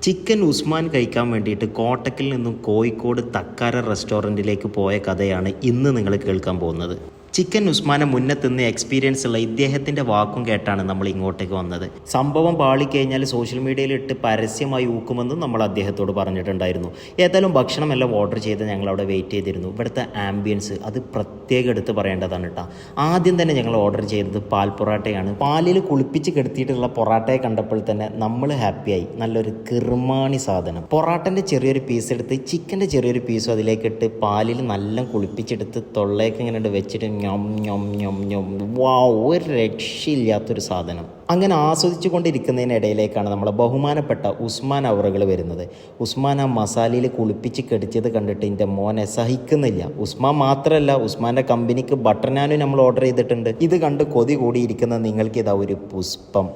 Chicken Usman കഴിക്കാൻ വേണ്ടിയിട്ട് കോട്ടക്കിൽ നിന്നും കോഴിക്കോട് തക്കാര റെസ്റ്റോറൻറ്റിലേക്ക് പോയ കഥയാണ് ഇന്ന് നിങ്ങൾ കേൾക്കാൻ പോകുന്നത്. ചിക്കൻ ഉസ്മാനെ മുന്നേ തിന്ന് എക്സ്പീരിയൻസ് ഉള്ള ഇദ്ദേഹത്തിൻ്റെ വാക്കും കേട്ടാണ് നമ്മൾ ഇങ്ങോട്ടേക്ക് വന്നത്. സംഭവം പാളിക്കഴിഞ്ഞാൽ സോഷ്യൽ മീഡിയയിൽ ഇട്ട് പരസ്യമായി ഊക്കുമെന്ന് നമ്മൾ അദ്ദേഹത്തോട് പറഞ്ഞിട്ടുണ്ടായിരുന്നു. ഏതായാലും ഭക്ഷണമെല്ലാം ഓർഡർ ചെയ്ത് ഞങ്ങൾ അവിടെ വെയിറ്റ് ചെയ്തിരുന്നു. ഇവിടുത്തെ ആംബിയൻസ് അത് പ്രത്യേകം എടുത്ത് പറയേണ്ടതാണ് കേട്ടോ. ആദ്യം തന്നെ ഞങ്ങൾ ഓർഡർ ചെയ്തത് പാൽ പൊറാട്ടയാണ്. പാലിൽ കുളിപ്പിച്ച് കെടുത്തിയിട്ടുള്ള പൊറാട്ടയെ കണ്ടപ്പോൾ തന്നെ നമ്മൾ ഹാപ്പിയായി. നല്ലൊരു കിർമാണി സാധനം. പൊറാട്ടൻ്റെ ചെറിയൊരു പീസ് എടുത്ത് ചിക്കൻ്റെ ചെറിയൊരു പീസും അതിലേക്ക് ഇട്ട് പാലിൽ നല്ല കുളിപ്പിച്ചെടുത്ത് തൊള്ളയൊക്കെ ഇങ്ങനെ വെച്ചിട്ട് ഞം ഞം ഞം ഞം വാ, ഒരു രക്ഷയില്ലാത്തൊരു സാധനം. അങ്ങനെ ആസ്വദിച്ചു കൊണ്ടിരിക്കുന്നതിനിടയിലേക്കാണ് നമ്മളെ ബഹുമാനപ്പെട്ട ഉസ്മാൻ അവറുകൾ വരുന്നത്. ഉസ്മാൻ ആ മസാലയിൽ കുളിപ്പിച്ച് കടിച്ചത് കണ്ടിട്ട് എൻ്റെ മോനെ സഹിക്കുന്നില്ല. ഉസ്മാൻ മാത്രമല്ല, ഉസ്മാൻ്റെ കമ്പനിക്ക് ബട്ടർ നാനും നമ്മൾ ഓർഡർ ചെയ്തിട്ടുണ്ട്. ഇത് കണ്ട് കൊതി കൂടിയിരിക്കുന്ന നിങ്ങൾക്ക് ഇതാ ഒരു പുഷ്പം.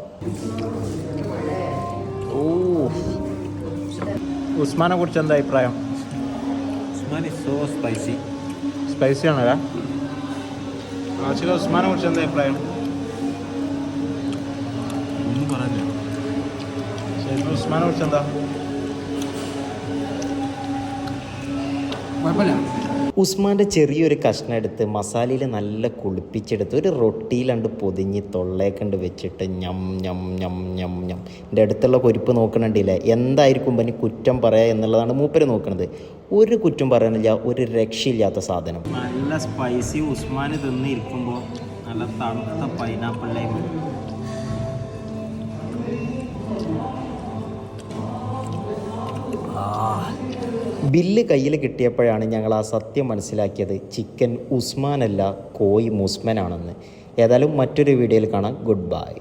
ഉസ്മാനെ കുറിച്ച് എന്താ അഭിപ്രായം? ഉസ്മാൻ ഇസ് സോ സ്പൈസി ആണല്ലേ? ഉസ്മാനെ കുറിച്ച് എന്താ അഭിപ്രായം? ഒന്നും പറയാനില്ല. ഉസ്മാനെ കുറിച്ച് എന്താ? ഉസ്മാൻ്റെ ചെറിയൊരു കഷ്ണം എടുത്ത് മസാലയിൽ നല്ല കുളിപ്പിച്ചെടുത്ത് ഒരു റൊട്ടിയിലണ്ട് പൊതിഞ്ഞ് തൊള്ളേക്കണ്ട് വെച്ചിട്ട് ഞം ഞം ഞം ഞം ഞം. എൻ്റെ അടുത്തുള്ള കൊരുപ്പ് നോക്കണുണ്ടില്ലേ, എന്തായിരിക്കും പനി കുറ്റം പറയുക എന്നുള്ളതാണ് മൂപ്പര് നോക്കുന്നത്. ഒരു കുറ്റം പറയാനില്ല, ഒരു രക്ഷയില്ലാത്ത സാധനം. നല്ല സ്പൈസി ഉസ്മാൻ തിന്നിരിക്കുമ്പോൾ നല്ല തണുത്ത പൈനാപ്പിൾ ലൈം. ബില്ല് കയ്യിൽ കിട്ടിയപ്പോഴാണ് ഞങ്ങൾ ആ സത്യം മനസ്സിലാക്കിയത്. ചിക്കൻ ഉസ്മാനല്ല, കോഴി മുസ്മനാണെന്ന്. ഏതായാലും മറ്റൊരു വീഡിയോയിൽ കാണാം. Good bye.